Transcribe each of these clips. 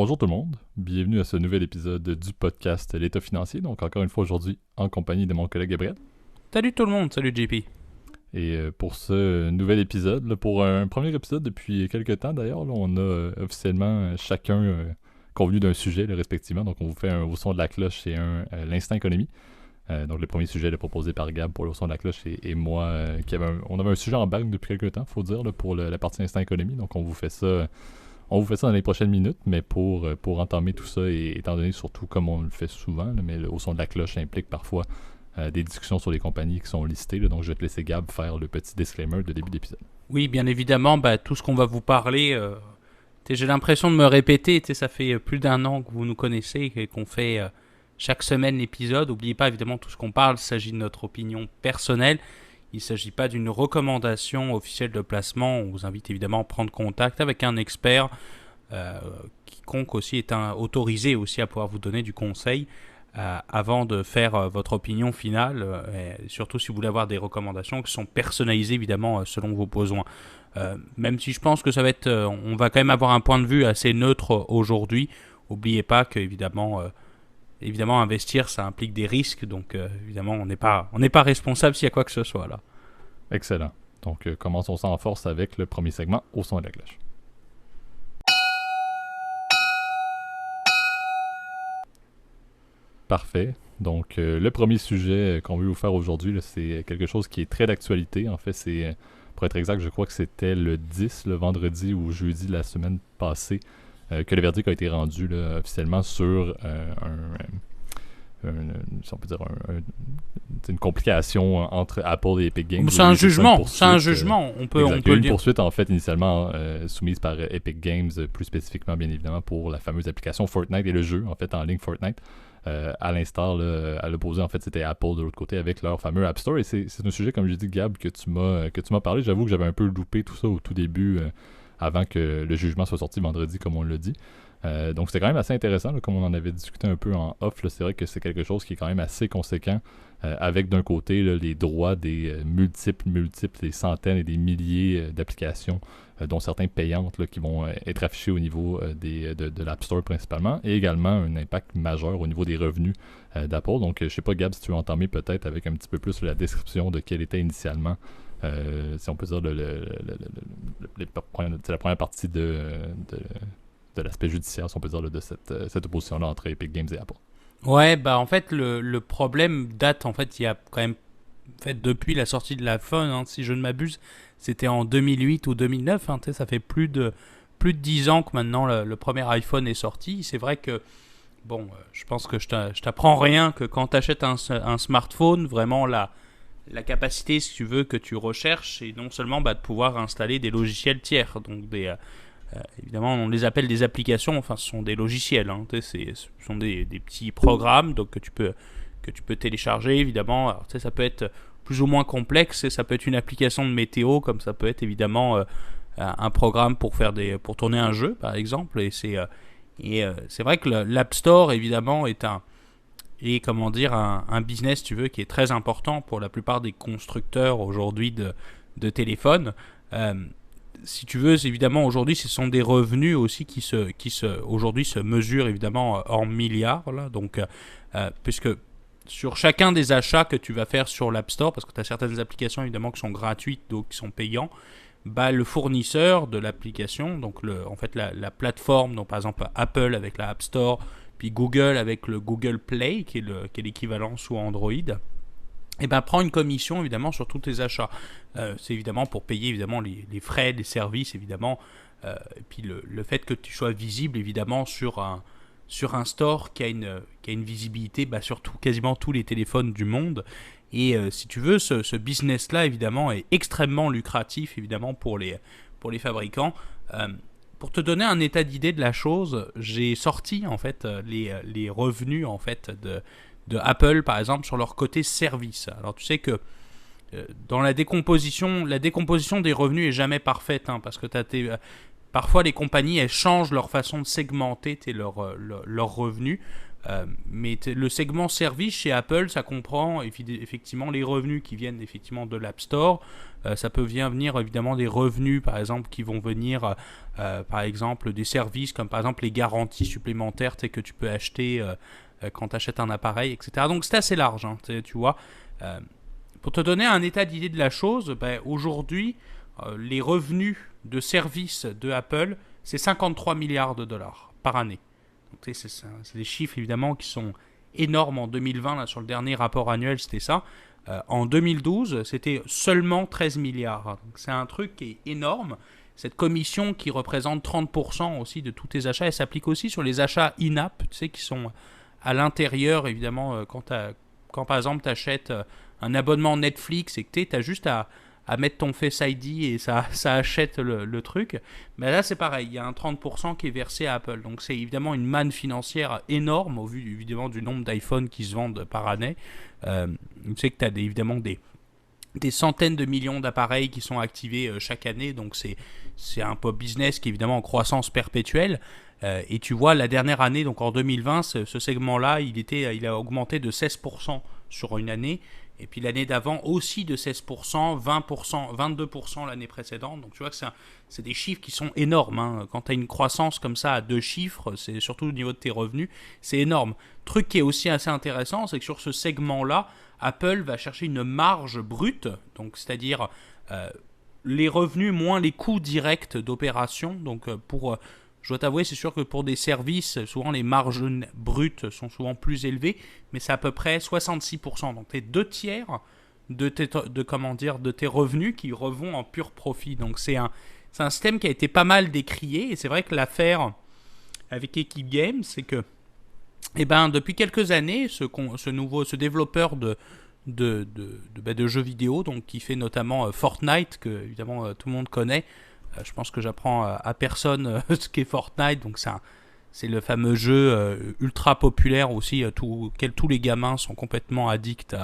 Bonjour tout le monde, bienvenue à ce nouvel épisode du podcast L'État financier. Donc encore une fois aujourd'hui en compagnie de mon collègue Gabriel. Salut tout le monde, salut JP. Et pour ce nouvel épisode, là, pour un premier épisode depuis quelques temps d'ailleurs, là, on a officiellement chacun convenu d'un sujet là, respectivement. Donc on vous fait un au son de la cloche et un l'instant économie. Donc le premier sujet est proposé par Gab pour le son de la cloche et moi on avait un sujet en bague depuis quelques temps, faut dire, là, pour la partie instant économie. Donc on vous fait ça dans les prochaines minutes, mais pour entamer tout ça, et étant donné surtout comme on le fait souvent, là, mais au son de la cloche implique parfois des discussions sur les compagnies qui sont listées. Là, donc je vais te laisser Gab faire le petit disclaimer de début d'épisode. Oui, bien évidemment, tout ce qu'on va vous parler, j'ai l'impression de me répéter, ça fait plus d'un an que vous nous connaissez et qu'on fait chaque semaine l'épisode. N'oubliez pas évidemment tout ce qu'on parle, il s'agit de notre opinion personnelle. Il ne s'agit pas d'une recommandation officielle de placement. On vous invite évidemment à prendre contact avec un expert. Quiconque aussi est autorisé aussi à pouvoir vous donner du conseil avant de faire votre opinion finale. Et surtout si vous voulez avoir des recommandations qui sont personnalisées évidemment selon vos besoins. Même si je pense que ça va être, on va quand même avoir un point de vue assez neutre aujourd'hui. N'oubliez pas que évidemment, investir, ça implique des risques, donc évidemment, on n'est pas responsable s'il y a quoi que ce soit là. Excellent. Donc, commençons ça en force avec le premier segment, au son de la cloche. Parfait. Donc, le premier sujet qu'on veut vous faire aujourd'hui, là, c'est quelque chose qui est très d'actualité. En fait, c'est, pour être exact, je crois que c'était le 10, le vendredi ou jeudi de la semaine passée, que le verdict a été rendu là, officiellement sur si on peut dire une complication entre Apple et Epic Games. C'est un jugement, on peut le dire. Une poursuite en fait initialement soumise par Epic Games, plus spécifiquement bien évidemment pour la fameuse application Fortnite et le jeu en fait en ligne Fortnite. À l'instar, à l'opposé, en fait, c'était Apple de l'autre côté avec leur fameux App Store. Et c'est un sujet, comme je dis, Gab, que tu m'as parlé. J'avoue que j'avais un peu loupé tout ça au tout début, avant que le jugement soit sorti vendredi, comme on l'a dit. Donc c'était quand même assez intéressant, là, comme on en avait discuté un peu en off. Là, c'est vrai que c'est quelque chose qui est quand même assez conséquent, avec d'un côté là, les droits des multiples, des centaines et des milliers d'applications, dont certaines payantes là, qui vont être affichées au niveau de l'App Store principalement, et également un impact majeur au niveau des revenus d'Apple. Donc je sais pas, Gab, si tu veux entamer peut-être avec un petit peu plus la description de quel était initialement, si on peut dire, c'est la première partie de l'aspect judiciaire, si on peut dire, là, de cette opposition-là entre Epic Games et Apple. Ouais, en fait, le problème date, en fait, il y a quand même, en fait, depuis la sortie de l'iPhone, hein, si je ne m'abuse, c'était en 2008 ou 2009, hein, ça fait plus de 10 ans que maintenant le premier iPhone est sorti. C'est vrai que, je pense que je t'apprends rien que quand tu achètes un smartphone, vraiment la capacité, si tu veux, que tu recherches, c'est non seulement de pouvoir installer des logiciels tiers, donc évidemment, on les appelle des applications, enfin, ce sont des logiciels, hein, ce sont des petits programmes donc, que tu peux télécharger, évidemment. Alors, ça peut être plus ou moins complexe, ça peut être une application de météo, comme ça peut être évidemment un programme pour tourner un jeu, par exemple. Et c'est vrai que l'App Store, évidemment, est un business, tu veux, qui est très important pour la plupart des constructeurs aujourd'hui de téléphones. Si tu veux, évidemment, aujourd'hui, ce sont des revenus aussi qui aujourd'hui se mesurent évidemment en milliards. Là, donc, puisque sur chacun des achats que tu vas faire sur l'App Store, parce que tu as certaines applications évidemment qui sont gratuites, donc qui sont payants, le fournisseur de l'application, donc en fait la plateforme, donc par exemple Apple avec la App Store, puis Google avec le Google Play, qui est l'équivalent sous Android, prend une commission évidemment sur tous tes achats. C'est évidemment pour payer évidemment les frais, les services évidemment, et puis le fait que tu sois visible évidemment sur un store qui a une visibilité sur quasiment tous les téléphones du monde. Et si tu veux, ce business-là évidemment est extrêmement lucratif évidemment pour les fabricants. Pour te donner un état d'idée de la chose, j'ai sorti en fait les revenus en fait de Apple par exemple sur leur côté service. Alors tu sais que dans la décomposition des revenus est jamais parfaite, hein, parce que parfois les compagnies elles changent leur façon de segmenter leurs revenus. Mais le segment service chez Apple, ça comprend effectivement les revenus qui viennent effectivement de l'App Store. Ça peut venir évidemment des revenus, par exemple, qui vont venir, par exemple, des services comme par exemple les garanties supplémentaires que tu peux acheter quand tu achètes un appareil, etc. Donc c'est assez large, hein, tu vois. Pour te donner un état d'idée de la chose, aujourd'hui, les revenus de services de Apple, c'est 53 milliards de dollars par année. Donc, c'est des chiffres évidemment qui sont énormes en 2020, là, sur le dernier rapport annuel, c'était ça. En 2012, c'était seulement 13 milliards. Donc, c'est un truc qui est énorme. Cette commission qui représente 30% aussi de tous tes achats, elle s'applique aussi sur les achats in-app, tu sais, qui sont à l'intérieur, évidemment, quand par exemple tu achètes un abonnement Netflix et que tu as juste à mettre ton Face ID et ça achète le truc. Mais là, c'est pareil, il y a un 30% qui est versé à Apple. Donc, c'est évidemment une manne financière énorme au vu évidemment du nombre d'iPhone qui se vendent par année. Tu sais que tu as évidemment des centaines de millions d'appareils qui sont activés chaque année. Donc, c'est un pop business qui est évidemment en croissance perpétuelle. Et tu vois, la dernière année, donc en 2020, ce segment-là, il a augmenté de 16% sur une année. Et puis l'année d'avant aussi de 16%, 20%, 22% l'année précédente. Donc tu vois que c'est des chiffres qui sont énormes, hein. Quand tu as une croissance comme ça à 2 chiffres, c'est surtout au niveau de tes revenus, c'est énorme. Truc qui est aussi assez intéressant, c'est que sur ce segment-là, Apple va chercher une marge brute, donc c'est-à-dire les revenus moins les coûts directs d'opération. Donc je dois t'avouer, c'est sûr que pour des services, souvent les marges brutes sont souvent plus élevées, mais c'est à peu près 66%. Donc, tu es 2 tiers de tes revenus qui revont en pur profit. Donc, c'est un système qui a été pas mal décrié. Et c'est vrai que l'affaire avec Epic Games, c'est que depuis quelques années, ce développeur de jeux vidéo, donc, qui fait notamment Fortnite, que évidemment tout le monde connaît, je pense que j'apprends à personne ce qu'est Fortnite. Donc c'est le fameux jeu ultra populaire aussi, tous les gamins sont complètement addicts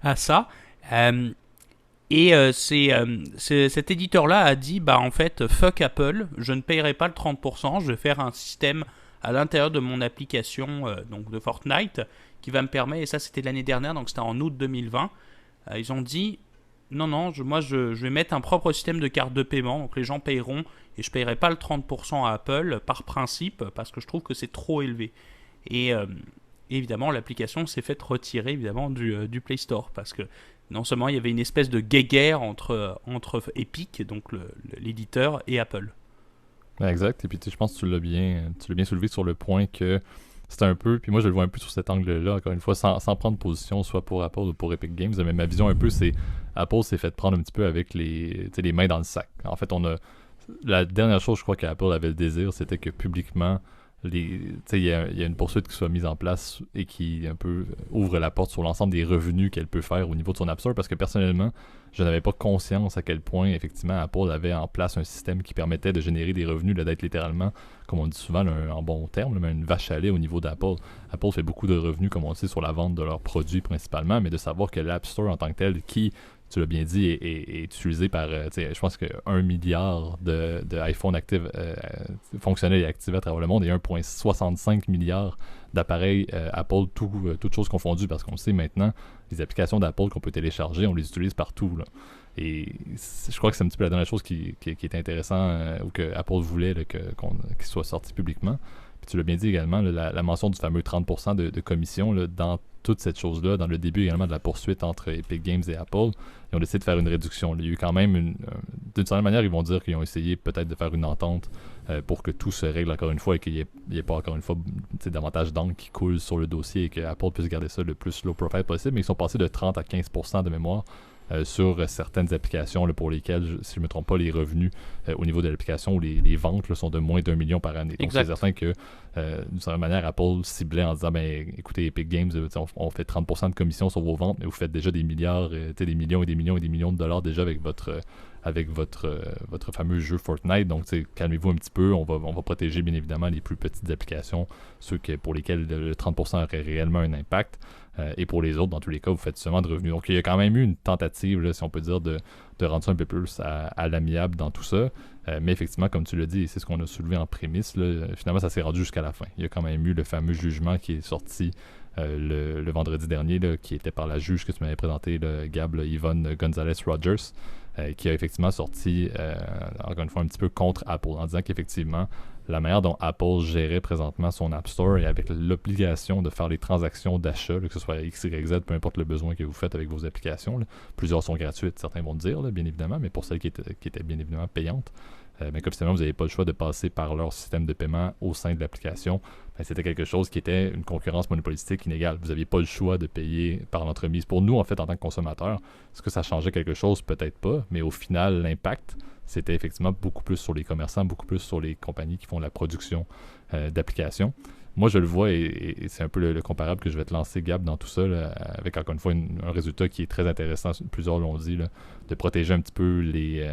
à ça. Cet éditeur-là a dit, en fait, fuck Apple, je ne payerai pas le 30%, je vais faire un système à l'intérieur de mon application donc de Fortnite qui va me permettre, et ça c'était l'année dernière, donc c'était en août 2020, ils ont dit... Non, je vais mettre un propre système de carte de paiement, donc les gens payeront et je ne payerai pas le 30% à Apple par principe parce que je trouve que c'est trop élevé. Et évidemment, l'application s'est faite retirer évidemment du Play Store parce que non seulement il y avait une espèce de guéguerre entre Epic, donc l'éditeur, et Apple. Exact, et puis je pense que tu l'as bien soulevé sur le point que c'est un peu, puis moi je le vois un peu sur cet angle-là, encore une fois, sans prendre position, soit pour Apple ou pour Epic Games, mais ma vision un peu, c'est Apple s'est fait prendre un petit peu avec les mains dans le sac. En fait, la dernière chose, je crois qu'Apple avait le désir, c'était que publiquement, il y a une poursuite qui soit mise en place et qui un peu ouvre la porte sur l'ensemble des revenus qu'elle peut faire au niveau de son App Store, parce que personnellement, je n'avais pas conscience à quel point, effectivement, Apple avait en place un système qui permettait de générer des revenus, d'être littéralement, comme on dit souvent, en bon terme, une vache à lait au niveau d'Apple. Apple fait beaucoup de revenus, comme on le sait, sur la vente de leurs produits principalement, mais de savoir que l'App Store en tant que tel, qui, tu l'as bien dit, est utilisé par, je pense que 1 milliard de iPhone fonctionnels et activés à travers le monde et 1,65 milliard d'appareils Apple, toutes choses confondues, parce qu'on sait maintenant, les applications d'Apple qu'on peut télécharger, on les utilise partout, là. Et je crois que c'est un petit peu la dernière chose qui est intéressant ou que Apple voulait qu'il soit sorti publiquement. Puis tu l'as bien dit également, la mention du fameux 30% de commission là, dans toute cette chose-là, dans le début également de la poursuite entre Epic Games et Apple, ils ont décidé de faire une réduction. Il y a eu quand même d'une certaine manière, ils vont dire qu'ils ont essayé peut-être de faire une entente pour que tout se règle encore une fois et qu'il n'y ait pas encore une fois davantage d'encre qui coule sur le dossier et que Apple puisse garder ça le plus low profile possible. Mais ils sont passés de 30 à 15% de mémoire sur certaines applications là, pour lesquelles, si je ne me trompe pas, les revenus au niveau de l'application ou les ventes là, sont de moins d'1 million par année. Donc c'est certain que d'une certaine manière, Apple ciblait en disant écoutez, Epic Games, on fait 30% de commission sur vos ventes, mais vous faites déjà des milliards, des millions et des millions et des millions de dollars déjà avec votre avec votre fameux jeu Fortnite. Donc, calmez-vous un petit peu. On va protéger bien évidemment les plus petites applications, ceux pour lesquels le 30% aurait réellement un impact. Et pour les autres, dans tous les cas, vous faites seulement de revenus. Donc, il y a quand même eu une tentative, là, si on peut dire, de rendre ça un peu plus à l'amiable dans tout ça. Mais effectivement, comme tu l'as dit, c'est ce qu'on a soulevé en prémisse, là, finalement, ça s'est rendu jusqu'à la fin. Il y a quand même eu le fameux jugement qui est sorti le vendredi dernier, là, qui était par la juge que tu m'avais présenté, Gab, Yvonne Gonzalez-Rogers, qui a effectivement sorti, encore une fois, un petit peu contre Apple, en disant qu'effectivement, la manière dont Apple gérait présentement son App Store et avec l'obligation de faire les transactions d'achat, que ce soit X, Y, Z, peu importe le besoin que vous faites avec vos applications, là, plusieurs sont gratuites, certains vont le dire, là, bien évidemment, mais pour celles qui étaient bien évidemment payantes, mais comme finalement vous n'avez pas le choix de passer par leur système de paiement au sein de l'application, c'était quelque chose qui était une concurrence monopolistique inégale. Vous n'aviez pas le choix de payer par l'entremise. Pour nous, en fait, en tant que consommateurs, est-ce que ça changeait quelque chose? Peut-être pas, mais au final, l'impact, c'était effectivement beaucoup plus sur les commerçants, beaucoup plus sur les compagnies qui font la production d'applications. Moi, je le vois et c'est un peu le comparable que je vais te lancer, Gab, dans tout ça, là, avec encore une fois un résultat qui est très intéressant, plusieurs l'ont dit, là, de protéger un petit peu les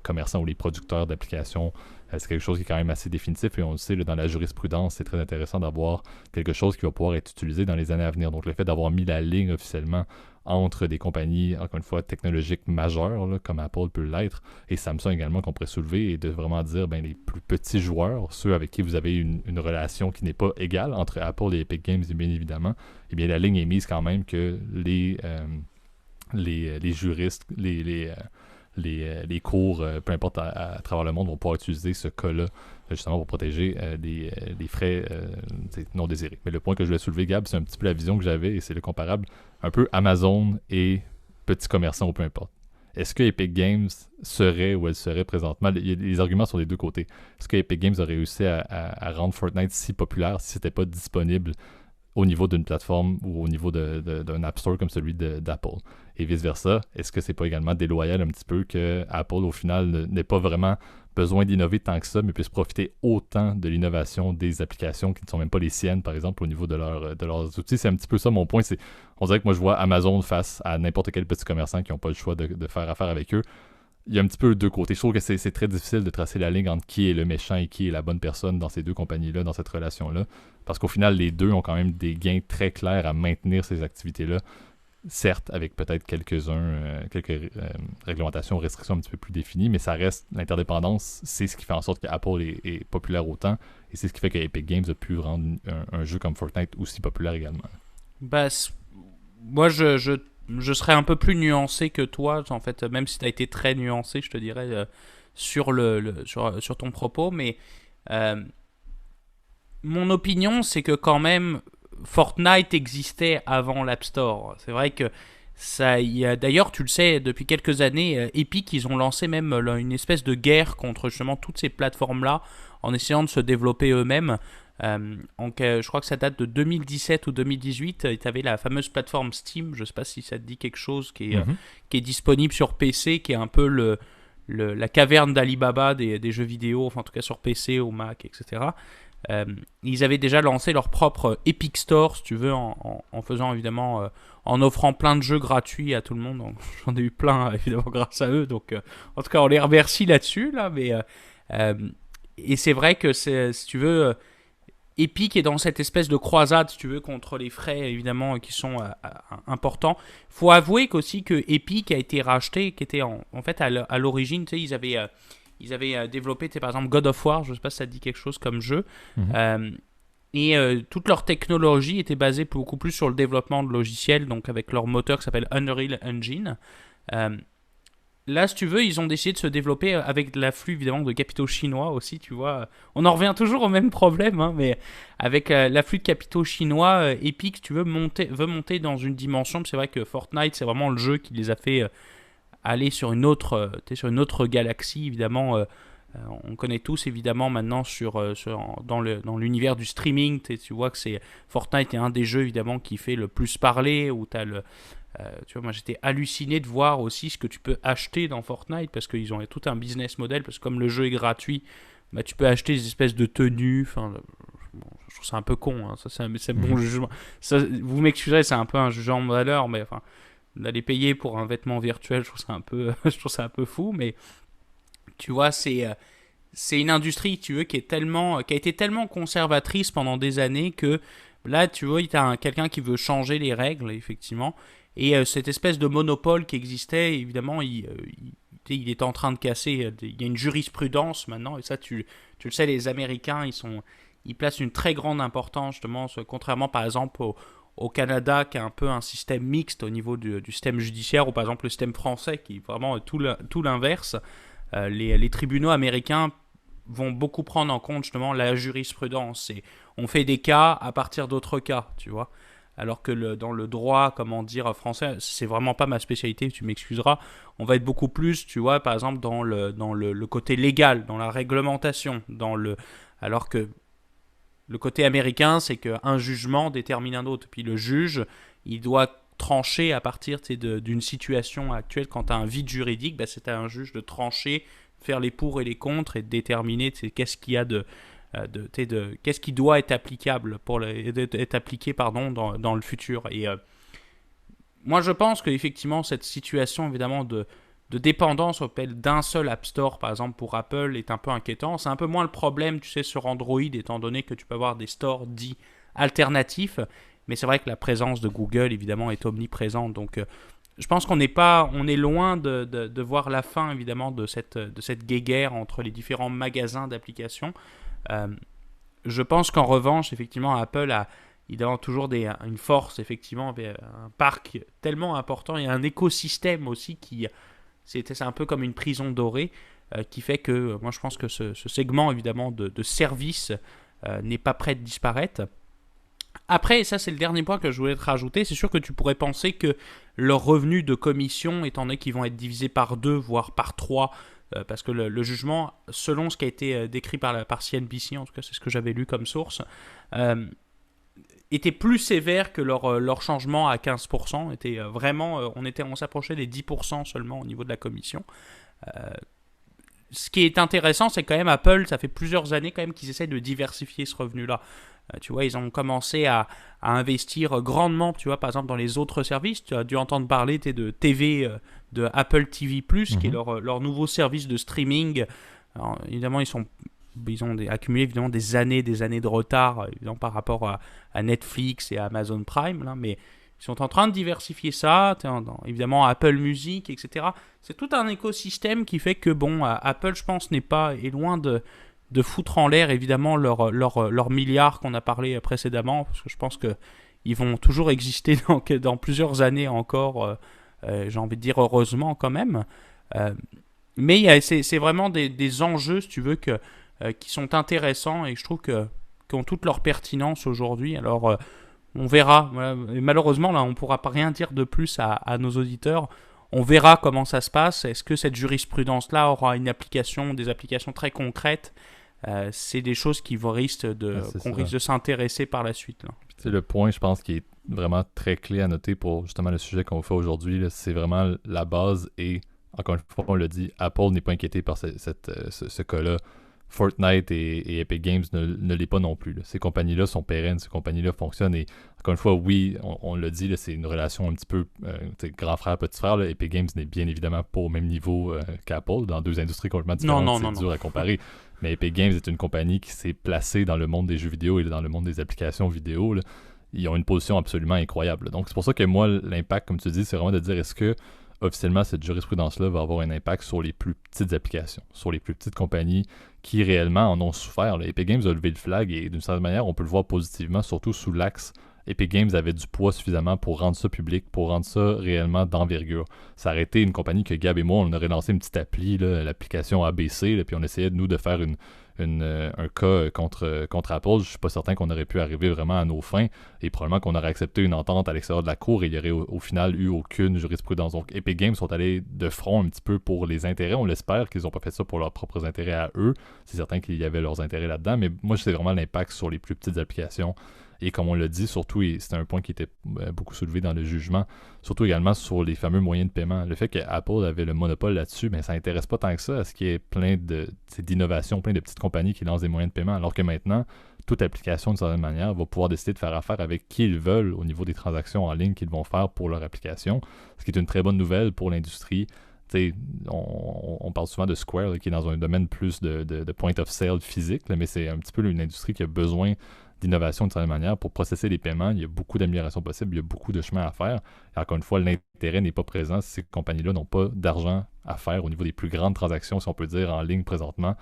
commerçants ou les producteurs d'applications. C'est quelque chose qui est quand même assez définitif et on le sait, là, dans la jurisprudence, c'est très intéressant d'avoir quelque chose qui va pouvoir être utilisé dans les années à venir. Donc, le fait d'avoir mis la ligne officiellement entre des compagnies, encore une fois, technologiques majeures, là, comme Apple peut l'être, et Samsung également qu'on pourrait soulever, et de vraiment dire, les plus petits joueurs, ceux avec qui vous avez une relation qui n'est pas égale entre Apple et Epic Games, bien évidemment, eh bien la ligne est mise quand même que les juristes, les cours, peu importe à travers le monde, vont pouvoir utiliser ce cas-là justement pour protéger des frais non désirés. Mais le point que je voulais soulever, Gab, c'est un petit peu la vision que j'avais et c'est le comparable un peu Amazon et petits commerçants ou peu importe. Est-ce que Epic Games serait ou elle serait présentement, les arguments sont des deux côtés, est-ce que Epic Games aurait réussi à rendre Fortnite si populaire si c'était pas disponible au niveau d'une plateforme ou au niveau d'un App Store comme celui d'Apple? Et vice-versa, est-ce que c'est pas également déloyal un petit peu que Apple, au final, n'ait pas vraiment besoin d'innover tant que ça, mais puisse profiter autant de l'innovation des applications qui ne sont même pas les siennes, par exemple, au niveau de leurs outils? C'est un petit peu ça mon point. On dirait que moi, je vois Amazon face à n'importe quel petit commerçant qui n'ont pas le choix de faire affaire avec eux. Il y a un petit peu deux côtés. Je trouve que c'est très difficile de tracer la ligne entre qui est le méchant et qui est la bonne personne dans ces deux compagnies-là, dans cette relation-là. Parce qu'au final, les deux ont quand même des gains très clairs à maintenir ces activités-là. Certes, avec peut-être quelques réglementations, restrictions un petit peu plus définies, mais ça reste l'interdépendance. C'est ce qui fait en sorte qu'Apple est populaire autant. Et c'est ce qui fait que Epic Games a pu rendre un jeu comme Fortnite aussi populaire également. Moi, je serais un peu plus nuancé que toi, en fait, même si tu as été très nuancé, je te dirais, sur ton propos, mais mon opinion, c'est que quand même, Fortnite existait avant l'App Store. C'est vrai que d'ailleurs, tu le sais, depuis quelques années, Epic, ils ont lancé même une espèce de guerre contre justement toutes ces plateformes-là, en essayant de se développer eux-mêmes. Je crois que ça date de 2017 ou 2018. Tu avais la fameuse plateforme Steam, je ne sais pas si ça te dit quelque chose, qui est disponible sur PC, qui est un peu la caverne d'Alibaba des jeux vidéo, enfin en tout cas sur PC, au Mac, etc. Ils avaient déjà lancé leur propre Epic Store, si tu veux, en faisant évidemment, en offrant plein de jeux gratuits à tout le monde. Donc, j'en ai eu plein, évidemment, grâce à eux. Donc, en tout cas, on les remercie là-dessus, là. Mais, et c'est vrai que, si tu veux, Epic est dans cette espèce de croisade, si tu veux, contre les frais, évidemment, qui sont importants. Il faut avouer qu'aussi que Epic a été racheté, qui était en fait à l'origine, tu sais, ils avaient développé, par exemple, God of War, je ne sais pas si ça te dit quelque chose comme jeu. Et toute leur technologie était basée beaucoup plus sur le développement de logiciels, donc avec leur moteur qui s'appelle Unreal Engine. Là, si tu veux, ils ont décidé de se développer avec l'afflux, évidemment, de capitaux chinois aussi, tu vois. On en revient toujours au même problème, hein, mais avec l'afflux de capitaux chinois, Epic, tu veux monter dans une dimension. C'est vrai que Fortnite, c'est vraiment le jeu qui les a fait aller sur une autre galaxie, évidemment. On connaît tous, évidemment, maintenant dans l'univers du streaming. Tu vois que Fortnite est un des jeux, évidemment, qui fait le plus parler, où tu as tu vois, moi j'étais halluciné de voir aussi ce que tu peux acheter dans Fortnite, parce qu'ils ont tout un business model, parce que comme le jeu est gratuit, bah, tu peux acheter des espèces de tenues. Enfin, je trouve ça un peu con, hein. Ça, c'est bon jugement. Ça, vous m'excuserez, c'est un peu un jugement de valeur, mais enfin, d'aller payer pour un vêtement virtuel, je trouve ça un peu, je trouve ça un peu fou, mais tu vois, c'est une industrie, tu veux, qui a été tellement conservatrice pendant des années que là, tu vois, tu as quelqu'un qui veut changer les règles, effectivement. Et cette espèce de monopole qui existait, évidemment, il est en train de casser. Il y a une jurisprudence maintenant, et ça, tu le sais, les Américains, ils placent une très grande importance, justement, contrairement, par exemple, au Canada, qui a un peu un système mixte au niveau du système judiciaire, ou par exemple le système français, qui est vraiment tout l'inverse. Les tribunaux américains vont beaucoup prendre en compte justement la jurisprudence. Et on fait des cas à partir d'autres cas, tu vois. Alors que dans le droit, comment dire, français, c'est vraiment pas ma spécialité, tu m'excuseras. On va être beaucoup plus, tu vois, par exemple, dans le côté légal, dans la réglementation, alors que le côté américain, c'est qu'un jugement détermine un autre. Puis le juge, il doit trancher à partir d'une situation actuelle. Quand tu as un vide juridique, c'est à un juge de trancher, faire les pour et les contre et de déterminer qu'est-ce qu'il y a qu'est-ce qui doit être applicable être appliqué dans le futur. Et moi je pense qu'effectivement cette situation évidemment de dépendance d'un seul App Store par exemple pour Apple est un peu inquiétant. C'est un peu moins le problème, tu sais, sur Android, étant donné que tu peux avoir des stores dits alternatifs, mais c'est vrai que la présence de Google évidemment est omniprésente. Donc je pense on est loin de voir la fin évidemment de cette guéguerre entre les différents magasins d'applications. Je pense qu'en revanche, effectivement, Apple a évidemment toujours une force, effectivement, un parc tellement important et un écosystème aussi c'est un peu comme une prison dorée qui fait que moi je pense que ce segment évidemment de service n'est pas prêt de disparaître. Après, et ça c'est le dernier point que je voulais te rajouter, c'est sûr que tu pourrais penser que leurs revenus de commission, étant donné qu'ils vont être divisés par 2, voire par 3, parce que le jugement, selon ce qui a été décrit par CNBC, en tout cas c'est ce que j'avais lu comme source, était plus sévère que leur changement à 15%. Était vraiment, on s'approchait des 10% seulement au niveau de la commission. Ce qui est intéressant, c'est quand même Apple, ça fait plusieurs années quand même qu'ils essaient de diversifier ce revenu-là. Tu vois, ils ont commencé à investir grandement, tu vois, par exemple dans les autres services. Tu as dû entendre parler de TV, de Apple TV+, qui est leur nouveau service de streaming. Alors, évidemment, ils ont accumulé évidemment des années de retard évidemment, par rapport à Netflix et à Amazon Prime, là, mais ils sont en train de diversifier ça, évidemment Apple Music, etc. C'est tout un écosystème qui fait que, bon, Apple, je pense, est loin de foutre en l'air, évidemment, leurs milliards qu'on a parlé précédemment, parce que je pense qu'ils vont toujours exister dans plusieurs années encore, j'ai envie de dire heureusement quand même. Mais c'est vraiment des enjeux, si tu veux, qui sont intéressants et je trouve qui ont toute leur pertinence aujourd'hui. Alors, on verra. Voilà. Et malheureusement, là, on ne pourra pas rien dire de plus à nos auditeurs. On verra comment ça se passe. Est-ce que cette jurisprudence-là aura des applications très concrètes? C'est des choses qu'on risque de s'intéresser par la suite. C'est le point, je pense, qui est vraiment très clé à noter pour justement le sujet qu'on fait aujourd'hui. Là, c'est vraiment la base et, encore une fois, on l'a dit, Apple n'est pas inquiété par ce cas-là. Fortnite et Epic Games ne l'est pas non plus. Là. Ces compagnies-là sont pérennes, ces compagnies-là fonctionnent et encore une fois, oui, on l'a dit, là, c'est une relation un petit peu grand frère, petit frère. Là. Epic Games n'est bien évidemment pas au même niveau qu'Apple, dans deux industries complètement différentes, dur à comparer. Mais Epic Games est une compagnie qui s'est placée dans le monde des jeux vidéo et dans le monde des applications vidéo. Là. Ils ont une position absolument incroyable. Là. Donc c'est pour ça que moi, l'impact, comme tu dis, c'est vraiment de dire est-ce que officiellement, cette jurisprudence-là va avoir un impact sur les plus petites applications, sur les plus petites compagnies qui réellement en ont souffert. Là. Epic Games a levé le flag et d'une certaine manière, on peut le voir positivement, surtout sous l'axe Epic Games avait du poids suffisamment pour rendre ça public, pour rendre ça réellement d'envergure. Ça aurait été une compagnie que Gab et moi, on aurait lancé une petite appli, là, l'application ABC, là, puis on essayait de faire un cas contre Apple. Je suis pas certain qu'on aurait pu arriver vraiment à nos fins et probablement qu'on aurait accepté une entente à l'extérieur de la cour et il y aurait au final eu aucune jurisprudence. Donc Epic Games sont allés de front un petit peu pour les intérêts. On l'espère qu'ils n'ont pas fait ça pour leurs propres intérêts à eux. C'est certain qu'il y avait leurs intérêts là-dedans, mais moi c'est vraiment l'impact sur les plus petites applications. Et comme on l'a dit, surtout, et c'était un point qui était beaucoup soulevé dans le jugement, surtout également sur les fameux moyens de paiement. Le fait qu'Apple avait le monopole là-dessus, ben, ça n'intéresse pas tant que ça à ce qu'il y ait plein d'innovations, plein de petites compagnies qui lancent des moyens de paiement, alors que maintenant, toute application, d'une certaine manière, va pouvoir décider de faire affaire avec qui ils veulent au niveau des transactions en ligne qu'ils vont faire pour leur application, ce qui est une très bonne nouvelle pour l'industrie. On parle souvent de Square, là, qui est dans un domaine plus de point of sale physique, là, mais c'est un petit peu une industrie qui a besoin d'innovation d'une certaine manière pour processer les paiements. Il y a beaucoup d'améliorations possibles, il y a beaucoup de chemin à faire. Et encore une fois, l'intérêt n'est pas présent si ces compagnies-là n'ont pas d'argent à faire au niveau des plus grandes transactions, si on peut dire, en ligne présentement.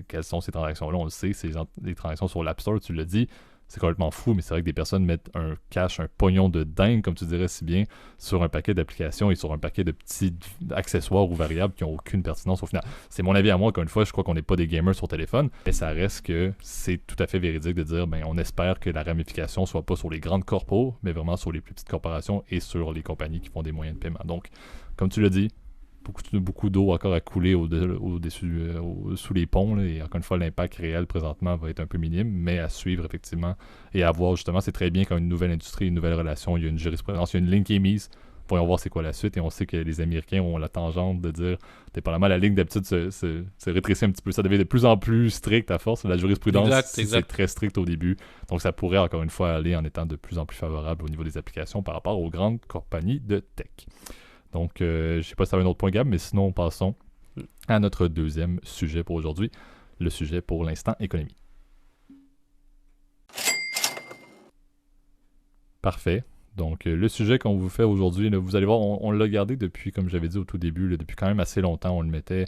Quelles sont ces transactions-là? On le sait, c'est les transactions sur l'App Store, tu l'as dit. C'est complètement fou, mais c'est vrai que des personnes mettent un cash, un pognon de dingue, comme tu dirais si bien, sur un paquet d'applications et sur un paquet de petits accessoires ou variables qui n'ont aucune pertinence au final. C'est mon avis à moi, encore une fois, je crois qu'on n'est pas des gamers sur téléphone, mais ça reste que c'est tout à fait véridique de dire, ben, on espère que la ramification soit pas sur les grandes corpos, mais vraiment sur les plus petites corporations et sur les compagnies qui font des moyens de paiement. Donc, comme tu l'as dit, beaucoup d'eau encore à couler sous les ponts. Là, et encore une fois, l'impact réel présentement va être un peu minime, mais à suivre effectivement et à voir justement, c'est très bien quand une nouvelle industrie, une nouvelle relation, il y a une jurisprudence, il y a une ligne qui est mise. Voyons voir c'est quoi la suite. Et on sait que les Américains ont la tangente de dire, dépendamment, la ligne d'habitude se rétrécit un petit peu. Ça devient de plus en plus strict à force. La jurisprudence, c'est très strict au début. Donc ça pourrait encore une fois aller en étant de plus en plus favorable au niveau des applications par rapport aux grandes compagnies de tech. Donc, je ne sais pas si tu as un autre point, Gab, mais sinon, passons à notre deuxième sujet pour aujourd'hui, le sujet pour l'instant économie. Parfait. Donc, le sujet qu'on vous fait aujourd'hui, là, vous allez voir, on l'a gardé depuis, comme j'avais dit au tout début, là, depuis quand même assez longtemps, on le mettait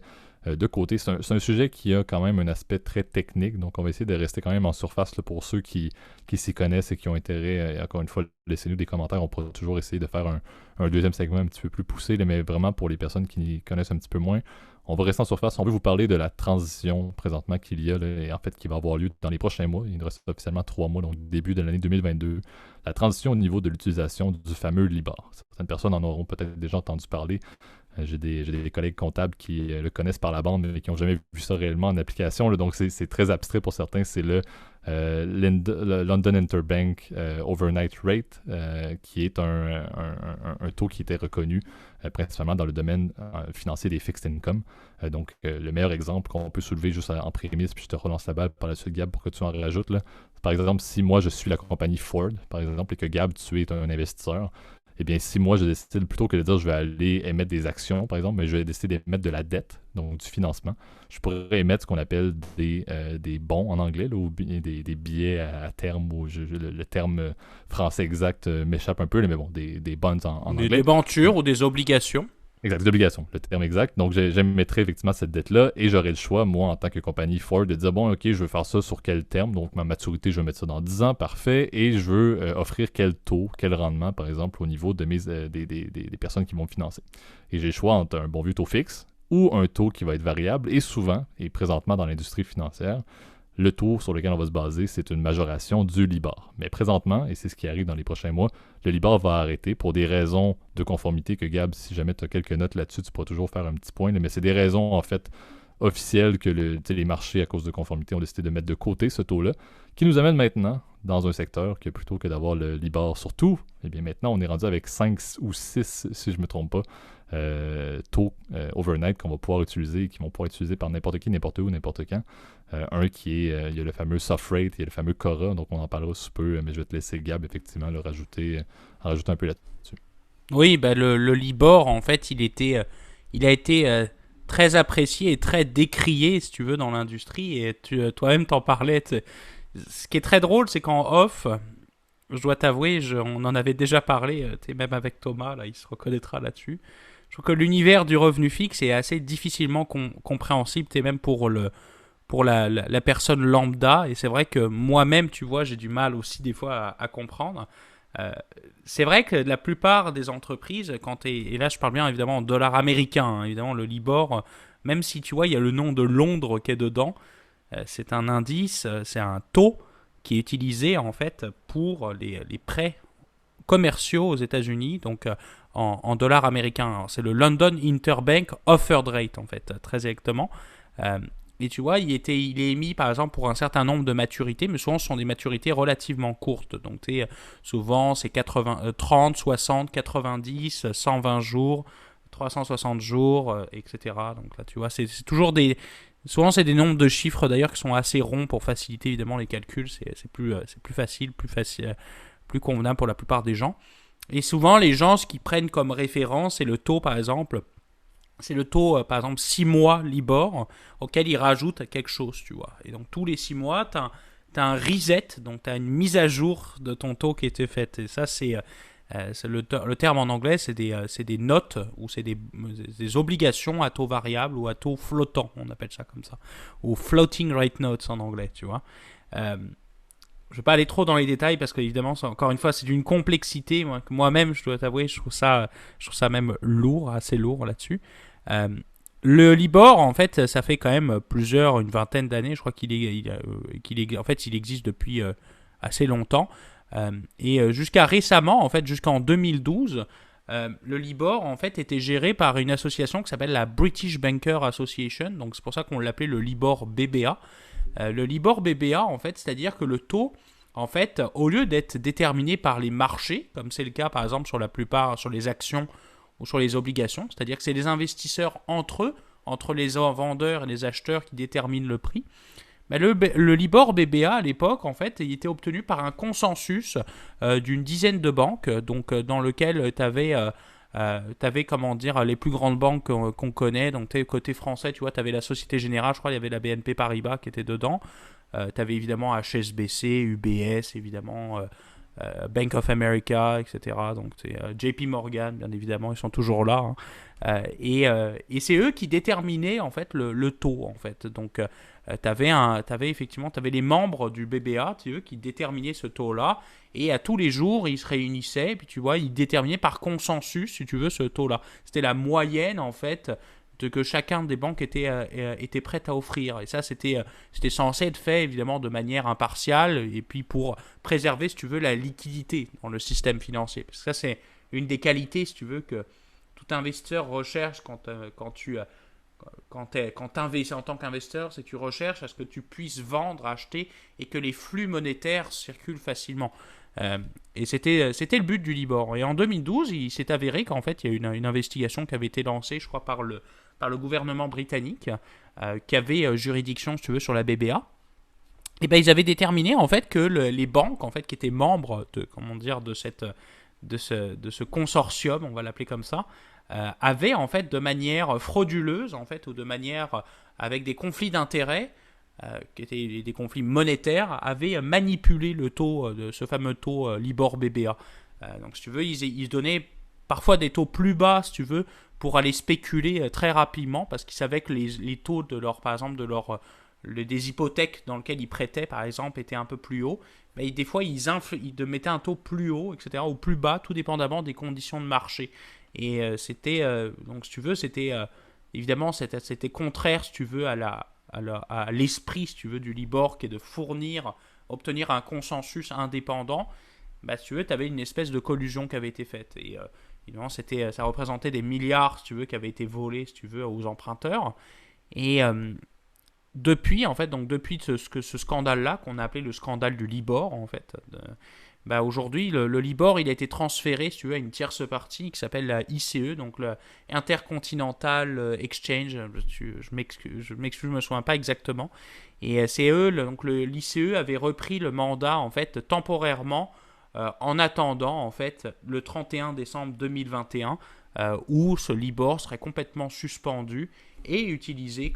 de côté. C'est un sujet qui a quand même un aspect très technique, donc on va essayer de rester quand même en surface là, pour ceux qui s'y connaissent et qui ont intérêt. Encore une fois, laissez-nous des commentaires, on pourra toujours essayer de faire un deuxième segment un petit peu plus poussé, là, mais vraiment pour les personnes qui connaissent un petit peu moins, on va rester en surface. On veut vous parler de la transition présentement qu'il y a là, et en fait qui va avoir lieu dans les prochains mois. Il nous reste officiellement 3 mois, donc début de l'année 2022. La transition au niveau de l'utilisation du fameux Libor. Certaines personnes en auront peut-être déjà entendu parler. J'ai des collègues comptables qui le connaissent par la bande, mais qui n'ont jamais vu ça réellement en application. Là, donc, c'est très abstrait pour certains. C'est le London Interbank Overnight Rate, qui est un taux qui était reconnu principalement dans le domaine financier des fixed income. Donc, le meilleur exemple qu'on peut soulever juste en prémisse, puis je te relance la balle par la suite, Gab, pour que tu en rajoutes. Là. Par exemple, si moi, je suis la compagnie Ford, par exemple, et que Gab, tu es un investisseur, eh bien, si moi, je décide, plutôt que de dire je vais aller émettre des actions, par exemple, mais je vais décider d'émettre de la dette, donc du financement, je pourrais émettre ce qu'on appelle des bons en anglais, là, ou des billets à terme, ou le terme français exact m'échappe un peu, mais bon, des bonds en anglais. Des débentures ou des obligations. Exact, des obligations, le terme exact. Donc, j'émettrais effectivement cette dette-là et j'aurais le choix, moi, en tant que compagnie Ford, de dire, bon, OK, je veux faire ça sur quel terme? Donc, ma maturité, je vais mettre ça dans 10 ans, parfait. Et je veux offrir quel taux, quel rendement, par exemple, au niveau de des personnes qui vont me financer. Et j'ai le choix entre un bon vieux taux fixe ou un taux qui va être variable. Et souvent, et présentement dans l'industrie financière, le taux sur lequel on va se baser, c'est une majoration du Libor. Mais présentement, et c'est ce qui arrive dans les prochains mois, le Libor va arrêter pour des raisons de conformité que Gab, si jamais tu as quelques notes là-dessus, tu pourras toujours faire un petit point. Mais c'est des raisons, en fait, officielles que les marchés, à cause de conformité, ont décidé de mettre de côté ce taux-là, qui nous amène maintenant dans un secteur que plutôt que d'avoir le Libor surtout, eh bien maintenant, on est rendu avec 5 ou 6, si je ne me trompe pas, taux overnight qu'on va pouvoir utiliser, qui vont pouvoir être utilisés par n'importe qui, n'importe où, n'importe quand. Un qui est, il y a le fameux soft rate, il y a le fameux Cora, donc on en parlera sous peu, mais je vais te laisser Gab effectivement le rajouter un peu là-dessus. Oui, ben le Libor, en fait, il a été très apprécié et très décrié, si tu veux, dans l'industrie, et toi-même t'en parlais. Ce qui est très drôle, c'est qu'en off, je dois t'avouer, on en avait déjà parlé, même avec Thomas, là, il se reconnaîtra là-dessus. Je trouve que l'univers du revenu fixe est assez difficilement compréhensible, même pour la personne lambda, et c'est vrai que moi-même, tu vois, j'ai du mal aussi des fois à comprendre. C'est vrai que la plupart des entreprises, et là je parle bien évidemment en dollars américains, hein, évidemment le Libor, même si tu vois, il y a le nom de Londres qui est dedans, c'est un indice, c'est un taux qui est utilisé en fait pour les prêts commerciaux aux États-Unis, donc en dollars américains. Alors, c'est le London Interbank Offered Rate en fait, très exactement. Et tu vois, il est émis par exemple pour un certain nombre de maturités, mais souvent ce sont des maturités relativement courtes. Donc souvent c'est 30, 60, 90, 120 jours, 360 jours, etc. Donc là tu vois, c'est toujours des... Souvent c'est des nombres de chiffres d'ailleurs qui sont assez ronds pour faciliter évidemment les calculs. C'est plus facile, plus convenable pour la plupart des gens. Et souvent les gens, ce qu'ils prennent comme référence, c'est le taux par exemple. C'est le taux, par exemple, 6 mois Libor, auquel ils rajoutent quelque chose, tu vois. Et donc, tous les 6 mois, tu as un reset, donc tu as une mise à jour de ton taux qui a été faite. Et ça, c'est le terme en anglais, c'est des notes ou c'est des obligations à taux variable ou à taux flottant, on appelle ça comme ça. Ou floating rate notes en anglais, tu vois. Je ne vais pas aller trop dans les détails parce qu'évidemment, encore une fois, c'est d'une complexité que moi-même, je dois t'avouer, je trouve ça même lourd, assez lourd là-dessus. Le Libor, en fait, ça fait quand même une vingtaine d'années. Je crois en fait, il existe depuis assez longtemps. Et jusqu'à récemment, en fait, jusqu'en 2012, le Libor, en fait, était géré par une association qui s'appelle la British Banker Association. Donc, c'est pour ça qu'on l'appelait le Libor BBA. Le Libor BBA, en fait, c'est-à-dire que le taux, en fait, au lieu d'être déterminé par les marchés, comme c'est le cas, par exemple, sur les actions ou sur les obligations, c'est-à-dire que c'est les investisseurs entre les vendeurs et les acheteurs qui déterminent le prix. Mais le Libor BBA à l'époque, en fait, il était obtenu par un consensus d'une dizaine de banques, donc dans lequel tu avais, comment dire, les plus grandes banques qu'on connaît. Donc côté français, tu vois, tu avais la Société Générale, je crois, il y avait la BNP Paribas qui était dedans. Tu avais évidemment HSBC, UBS, évidemment, Bank of America, etc. Donc c'est JP Morgan, bien évidemment, ils sont toujours là. Hein. Et c'est eux qui déterminaient en fait le taux en fait. Donc t'avais les membres du BBA, c'est eux qui déterminaient ce taux-là. Et à tous les jours, ils se réunissaient, et puis tu vois, ils déterminaient par consensus, si tu veux, ce taux-là. C'était la moyenne en fait que chacun des banques était prête à offrir. Et ça, c'était censé être fait, évidemment, de manière impartiale, et puis pour préserver, si tu veux, la liquidité dans le système financier. Parce que ça, c'est une des qualités, si tu veux, que tout investisseur recherche quand tu investis en tant qu'investisseur, c'est que tu recherches à ce que tu puisses vendre, acheter, et que les flux monétaires circulent facilement. Et c'était le but du Libor. Et en 2012, il s'est avéré qu'en fait, il y a une investigation qui avait été lancée, je crois, par le gouvernement britannique, qui avait juridiction, si tu veux, sur la BBA. Et ben, ils avaient déterminé en fait que les banques, en fait, qui étaient membres de ce consortium, on va l'appeler comme ça, avaient en fait de manière frauduleuse, en fait, ou de manière avec des conflits d'intérêts, qui étaient des conflits monétaires, avaient manipulé le taux de ce fameux taux Libor BBA. Donc, si tu veux, ils donnaient parfois des taux plus bas, si tu veux, pour aller spéculer très rapidement, parce qu'ils savaient que les taux par exemple, des hypothèques dans lesquelles ils prêtaient, par exemple, étaient un peu plus hauts. Mais des fois, ils mettaient un taux plus haut, etc., ou plus bas, tout dépendamment des conditions de marché. Et donc, si tu veux, évidemment, c'était contraire, si tu veux, à l'esprit, si tu veux, du Libor, qui est de obtenir un consensus indépendant. Bah, si tu veux, tu avais une espèce de collusion qui avait été faite. Et évidemment, ça représentait des milliards, si tu veux, qui avaient été volés, si tu veux, aux emprunteurs. Et depuis ce scandale-là, qu'on a appelé le scandale du Libor, en fait, aujourd'hui, le Libor, il a été transféré, si tu veux, à une tierce partie qui s'appelle la ICE, donc le Intercontinental Exchange. Je m'excuse, je me souviens pas exactement. Et c'est eux, donc l'ICE avait repris le mandat, en fait, temporairement, en attendant, en fait, le 31 décembre 2021, où ce Libor serait complètement suspendu et utilisé,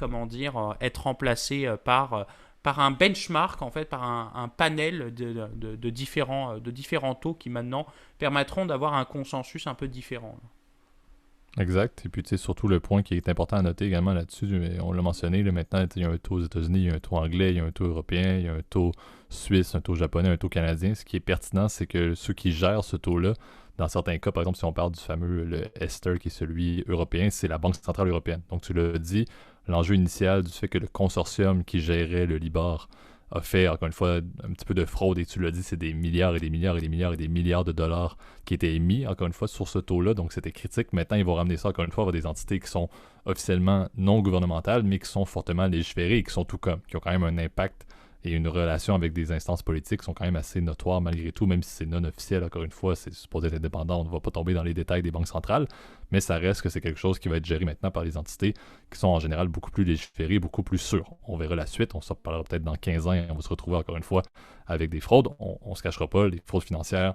être remplacé par un benchmark, en fait, par un panel de différents taux qui maintenant permettront d'avoir un consensus un peu différent. Exact. Et puis, tu sais, surtout le point qui est important à noter également là-dessus, on l'a mentionné, là, maintenant, il y a un taux aux États-Unis, il y a un taux anglais, il y a un taux européen, il y a un taux suisse, un taux japonais, un taux canadien. Ce qui est pertinent, c'est que ceux qui gèrent ce taux-là, dans certains cas, par exemple, si on parle du fameux le Ester, qui est celui européen, c'est la Banque centrale européenne. Donc, tu l'as dit, l'enjeu initial du fait que le consortium qui gérait le Libor a fait, encore une fois, un petit peu de fraude, et tu l'as dit, c'est des milliards et des milliards et des milliards et des milliards de dollars qui étaient émis, encore une fois, sur ce taux-là, donc c'était critique. Maintenant, ils vont ramener ça, encore une fois, vers des entités qui sont officiellement non gouvernementales, mais qui sont fortement légiférées et qui sont tout comme, qui ont quand même un impact et une relation avec des instances politiques qui sont quand même assez notoires malgré tout, même si c'est non officiel, encore une fois, c'est supposé être indépendant, on ne va pas tomber dans les détails des banques centrales, mais ça reste que c'est quelque chose qui va être géré maintenant par les entités qui sont en général beaucoup plus légiférées, beaucoup plus sûres. On verra la suite, on s'en parlera peut-être dans 15 ans et on va se retrouver encore une fois avec des fraudes. On ne se cachera pas, les fraudes financières,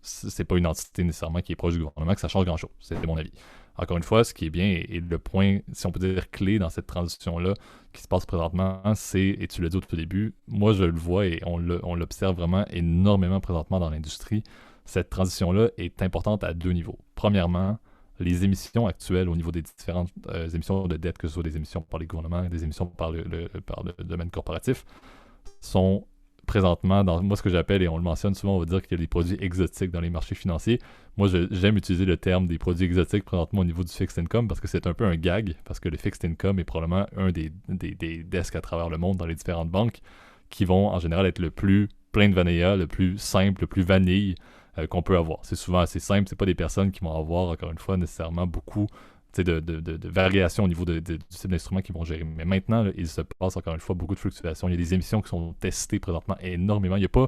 c'est pas une entité nécessairement qui est proche du gouvernement que ça change grand-chose, c'est mon avis. Encore une fois, ce qui est bien et le point, si on peut dire clé dans cette transition-là qui se passe présentement, c'est, et tu l'as dit au tout début, moi je le vois et on l'observe vraiment énormément présentement dans l'industrie, cette transition-là est importante à 2 niveaux. Premièrement, les émissions actuelles au niveau des différentes émissions de dette, que ce soit des émissions par les gouvernements, des émissions par le domaine corporatif, sont présentement dans moi ce que j'appelle, et on le mentionne souvent, on va dire qu'il y a des produits exotiques dans les marchés financiers. Moi, j'aime utiliser le terme des produits exotiques présentement au niveau du fixed income parce que c'est un peu un gag, parce que le fixed income est probablement un des desks à travers le monde dans les différentes banques qui vont en général être le plus plain de vanilla, le plus simple, le plus vanille qu'on peut avoir. C'est souvent assez simple, c'est pas des personnes qui vont avoir, encore une fois, nécessairement beaucoup de variations au niveau du type d'instrument qu'ils vont gérer. Mais maintenant, là, il se passe encore une fois beaucoup de fluctuations. Il y a des émissions qui sont testées présentement énormément. Il n'y a pas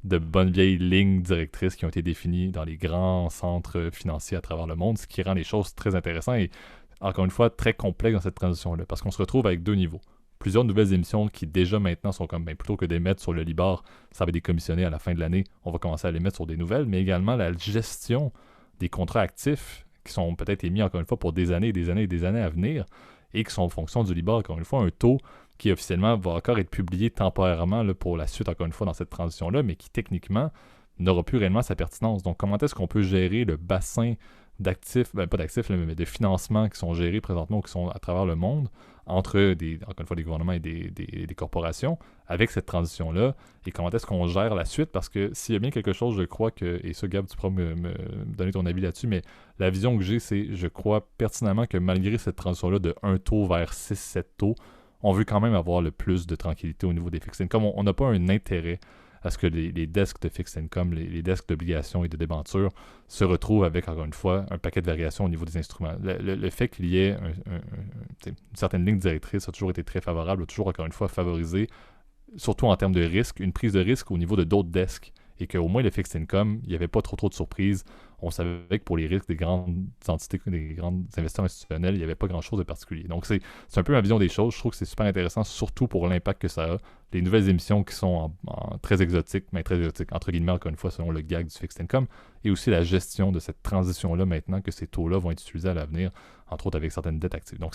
de bonnes vieilles lignes directrices qui ont été définies dans les grands centres financiers à travers le monde, ce qui rend les choses très intéressantes et, encore une fois, très complexes dans cette transition-là. Parce qu'on se retrouve avec 2 niveaux. Plusieurs nouvelles émissions qui déjà maintenant sont comme, plutôt que d'émettre sur le Libor, ça va être décommissionné à la fin de l'année, on va commencer à les mettre sur des nouvelles, mais également la gestion des contrats actifs qui sont peut-être émis encore une fois pour des années et des années et des années à venir et qui sont en fonction du Libor, encore une fois, un taux qui officiellement va encore être publié temporairement là, pour la suite, encore une fois, dans cette transition-là, mais qui techniquement n'aura plus réellement sa pertinence. Donc, comment est-ce qu'on peut gérer le bassin d'actifs, pas d'actifs, mais de financements qui sont gérés présentement ou qui sont à travers le monde entre, encore une fois, des gouvernements et des corporations avec cette transition-là, et comment est-ce qu'on gère la suite, parce que s'il y a bien quelque chose, je crois que, et ça, Gab, tu pourras me donner ton avis là-dessus, mais la vision que j'ai, c'est, je crois pertinemment que malgré cette transition-là de 1 taux vers 6-7 taux, on veut quand même avoir le plus de tranquillité au niveau des fixed income. On n'a pas un intérêt à ce que les desks de fixed income, les desks d'obligations et de débentures se retrouvent avec, encore une fois, un paquet de variations au niveau des instruments. Le fait qu'il y ait une certaine ligne directrice a toujours été très favorable, a toujours, encore une fois, favorisé, surtout en termes de risque, une prise de risque au niveau de d'autres desks. Et qu'au moins, le fixed income, il n'y avait pas trop de surprises. On savait que pour les risques des grandes entités, des grands investisseurs institutionnels, il n'y avait pas grand-chose de particulier. Donc, c'est un peu ma vision des choses. Je trouve que c'est super intéressant, surtout pour l'impact que ça a. Les nouvelles émissions qui sont très exotiques, mais très exotiques, entre guillemets, encore une fois, selon le gag du fixed income, et aussi la gestion de cette transition-là maintenant que ces taux-là vont être utilisés à l'avenir, entre autres avec certaines dettes actives. Donc,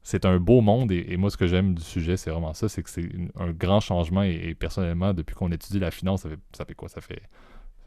c'est un beau monde, et moi, ce que j'aime du sujet, c'est vraiment ça, c'est que c'est un grand changement, et personnellement, depuis qu'on étudie la finance, ça fait quoi? Ça fait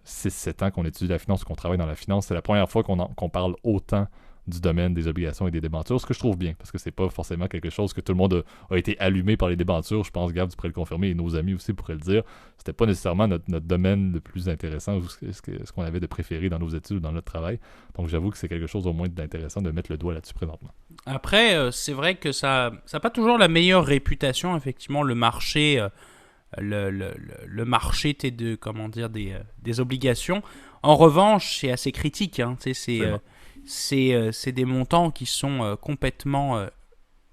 6-7 ans qu'on étudie la finance, qu'on travaille dans la finance. C'est la première fois qu'on parle autant du domaine des obligations et des débentures, ce que je trouve bien, parce que c'est pas forcément quelque chose que tout le monde a été allumé par les débentures. Je pense, Gab, tu pourrais le confirmer, et nos amis aussi pourraient le dire. C'était pas nécessairement notre domaine le plus intéressant, ou ce qu'on avait de préféré dans nos études ou dans notre travail. Donc j'avoue que c'est quelque chose au moins d'intéressant de mettre le doigt là-dessus présentement. Après, c'est vrai que ça n'a pas toujours la meilleure réputation, effectivement, le marché... Le marché des obligations. En revanche, c'est assez critique. Hein, c'est des montants qui sont complètement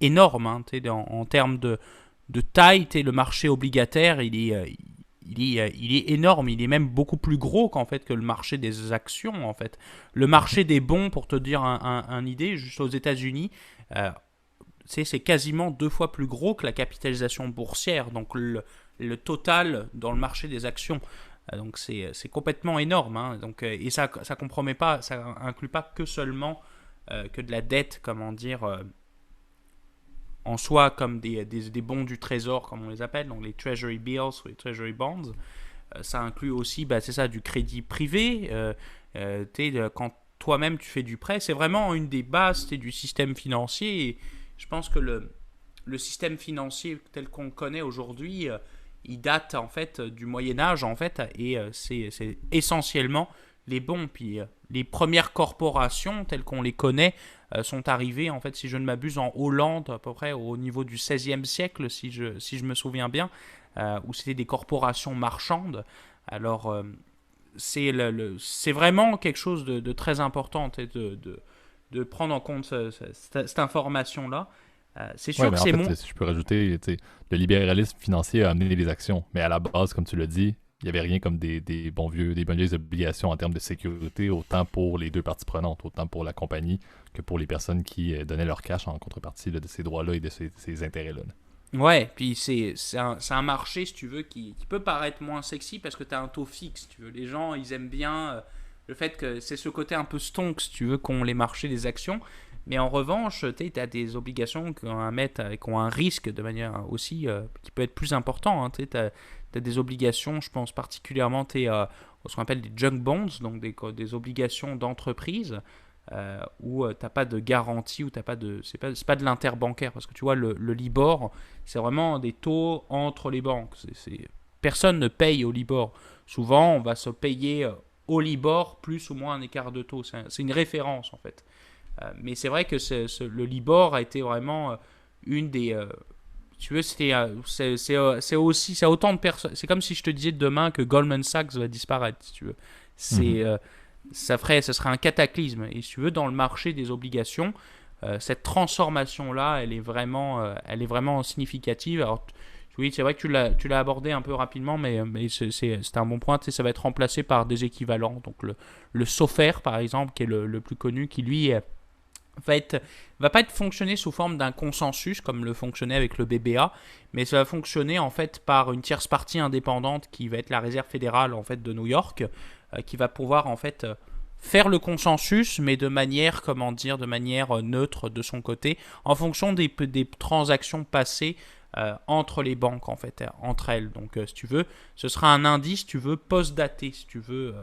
énormes. Hein, en termes de taille, le marché obligataire, il est énorme. Il est même beaucoup plus gros qu'en fait que le marché des actions. En fait, le marché des bons, pour te dire une idée, juste aux États-Unis. C'est quasiment 2 fois plus gros que la capitalisation boursière. Donc le total dans le marché des actions. Donc c'est complètement énorme. Hein. Donc, et ça compromet pas, ça inclut pas que seulement que de la dette, comment dire, en soi, comme des bons du trésor, comme on les appelle, donc les treasury bills ou les treasury bonds. Ça inclut aussi, c'est ça, du crédit privé. Quand toi-même tu fais du prêt, c'est vraiment une des bases du système financier. Et je pense que le système financier tel qu'on le connaît aujourd'hui, il date en fait du Moyen-Âge en fait, et c'est essentiellement les bons. Puis les premières corporations telles qu'on les connaît sont arrivées en fait, si je ne m'abuse, en Hollande à peu près au niveau du XVIe siècle, si je me souviens bien. où c'était des corporations marchandes. Alors, c'est vraiment quelque chose de très important de prendre en compte cette information-là. C'est sûr Ouais, que mais en c'est fait, si je peux rajouter, le libéralisme financier a amené des actions, mais à la base, comme tu l'as dit, il n'y avait rien comme des bonnes vieilles obligations en termes de sécurité, autant pour les deux parties prenantes, autant pour la compagnie que pour les personnes qui donnaient leur cash en contrepartie là, de ces droits-là et de ces intérêts-là. Ouais, puis c'est un marché, si tu veux, qui peut paraître moins sexy parce que tu as un taux fixe, si tu veux. Les gens, ils aiment bien le fait que c'est ce côté un peu stonk, si tu veux, qu'ont les marchés des actions. Mais en revanche, tu as des obligations qui ont un risque de manière aussi qui peut être plus important. Hein. Tu as des obligations, je pense particulièrement ce qu'on appelle des junk bonds, donc des obligations d'entreprise où tu n'as pas de garantie, où t'as pas de, c'est pas de l'interbancaire. Parce que tu vois, le Libor, c'est vraiment des taux entre les banques. Personne ne paye au Libor. Souvent, on va se payer au Libor plus ou moins un écart de taux. C'est une référence en fait. Mais c'est vrai que le Libor a été vraiment une des. Tu veux, c'est aussi, c'est autant de personnes. C'est comme si je te disais demain que Goldman Sachs va disparaître, si tu veux. Ce serait un cataclysme. Et si tu veux, dans le marché des obligations, cette transformation-là, elle est vraiment significative. Alors, oui, c'est vrai que tu l'as abordé un peu rapidement, mais c'est un bon point. Tu sais, ça va être remplacé par des équivalents. Donc, le SOFR, par exemple, qui est le plus connu, qui lui va pas être fonctionné sous forme d'un consensus comme le fonctionnait avec le BBA, mais ça va fonctionner en fait par une tierce partie indépendante qui va être la Réserve fédérale en fait de New York, qui va pouvoir en fait faire le consensus, mais de manière neutre de son côté, en fonction des transactions passées entre les banques en fait, entre elles. Donc si tu veux, ce sera un indice, si tu veux, post-daté, si tu veux,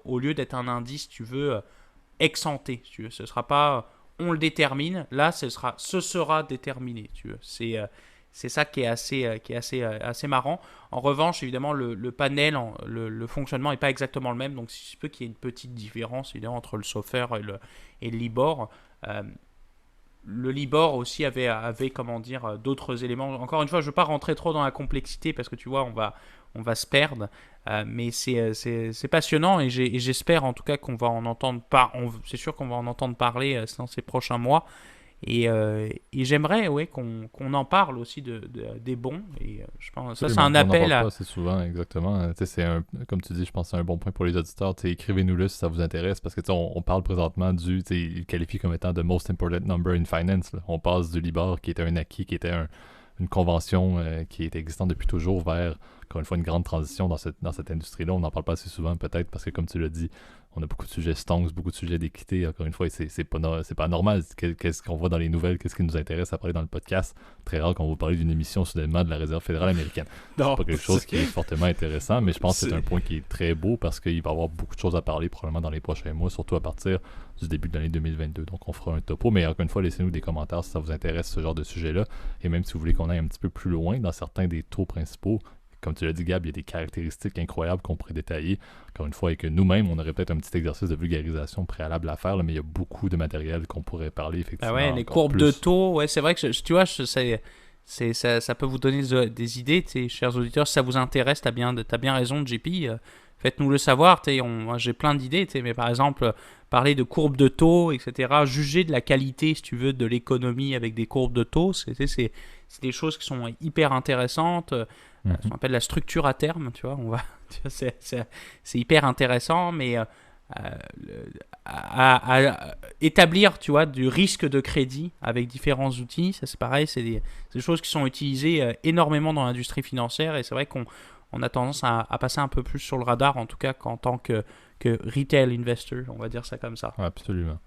au lieu d'être un indice, si tu veux, ex-ante, si tu veux. Ce sera pas on le détermine, là ce sera déterminé, tu veux. C'est ça qui est assez marrant. En revanche, évidemment, le panel, le fonctionnement n'est pas exactement le même, donc il se peut qu'il y ait une petite différence évidemment entre le SOFR et le Libor. Le Libor aussi avait comment dire, d'autres éléments. Encore une fois, je ne veux pas rentrer trop dans la complexité parce que tu vois, on va se perdre. Mais c'est passionnant et j'espère en tout cas qu'on va en entendre c'est sûr qu'on va en entendre parler dans ces prochains mois. Et j'aimerais qu'on en parle aussi des bons. Et je pense ça, c'est un appel on en parle pas assez souvent, exactement. Comme tu dis, je pense que c'est un bon point pour les auditeurs. Écrivez-nous-le si ça vous intéresse, parce que on parle présentement il qualifie comme étant the most important number in finance. Là. On passe du Libor, qui était un acquis, qui était une convention qui était existante depuis toujours, vers, encore une fois, une grande transition dans cette industrie-là. On n'en parle pas assez souvent, peut-être, parce que, comme tu l'as dit, on a beaucoup de sujets stonks, beaucoup de sujets d'équité. Encore une fois, c'est pas normal. Qu'est-ce qu'on voit dans les nouvelles, qu'est-ce qui nous intéresse à parler dans le podcast. Très rare qu'on vous parle d'une émission soudainement de la Réserve fédérale américaine. C'est pas quelque chose qui est fortement intéressant, mais je pense que c'est un point qui est très beau parce qu'il va y avoir beaucoup de choses à parler probablement dans les prochains mois, surtout à partir du début de l'année 2022. Donc on fera un topo, mais encore une fois, laissez-nous des commentaires si ça vous intéresse, ce genre de sujet-là. Et même si vous voulez qu'on aille un petit peu plus loin dans certains des taux principaux, comme tu l'as dit, Gab, il y a des caractéristiques incroyables qu'on pourrait détailler. Encore une fois, et que nous-mêmes, on aurait peut-être un petit exercice de vulgarisation préalable à faire, là, mais il y a beaucoup de matériel qu'on pourrait parler, effectivement. Ah ouais, les courbes de taux, ouais, c'est vrai que tu vois, ça peut vous donner des idées, chers auditeurs. Si ça vous intéresse, t'as bien raison, JP. Faites-nous le savoir. Moi, j'ai plein d'idées, mais par exemple, parler de courbes de taux, etc. Juger de la qualité, si tu veux, de l'économie avec des courbes de taux, c'est des choses qui sont hyper intéressantes. Ce qu'on appelle la structure à terme, tu vois, c'est hyper intéressant, mais à établir, tu vois, du risque de crédit avec différents outils, ça c'est pareil, c'est des choses qui sont utilisées énormément dans l'industrie financière, et c'est vrai qu'on a tendance à passer un peu plus sur le radar, en tout cas qu'en tant que retail investor, on va dire ça comme ça. Absolument.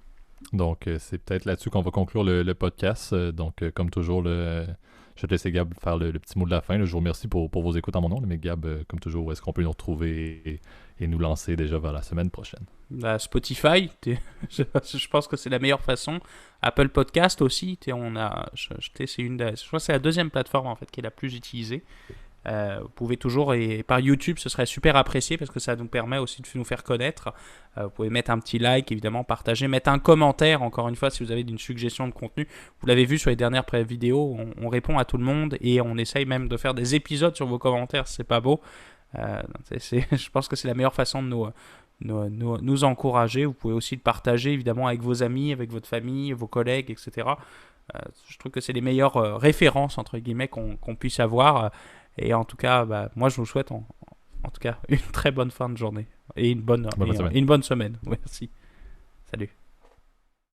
Donc c'est peut-être là-dessus qu'on va conclure le podcast. Donc comme toujours, je vais te laisser Gab faire le petit mot de la fin. Je vous remercie pour vos écoutes en mon nom. Mais Gab, comme toujours, où est-ce qu'on peut nous retrouver et nous lancer déjà vers la semaine prochaine? Spotify, je pense que c'est la meilleure façon. Apple Podcast aussi, je crois que c'est la deuxième plateforme en fait qui est la plus utilisée. Vous pouvez toujours, et par YouTube, ce serait super apprécié parce que ça nous permet aussi de nous faire connaître. Vous pouvez mettre un petit like, évidemment, partager, mettre un commentaire, encore une fois, si vous avez une suggestion de contenu. Vous l'avez vu sur les dernières vidéos, on répond à tout le monde et on essaye même de faire des épisodes sur vos commentaires, si c'est pas beau. Je pense que c'est la meilleure façon de nous encourager. Vous pouvez aussi le partager, évidemment, avec vos amis, avec votre famille, vos collègues, etc. Je trouve que c'est les meilleures références, entre guillemets, qu'on puisse avoir. Et en tout cas, moi, je vous souhaite en tout cas une très bonne fin de journée et une bonne semaine. Merci. Salut.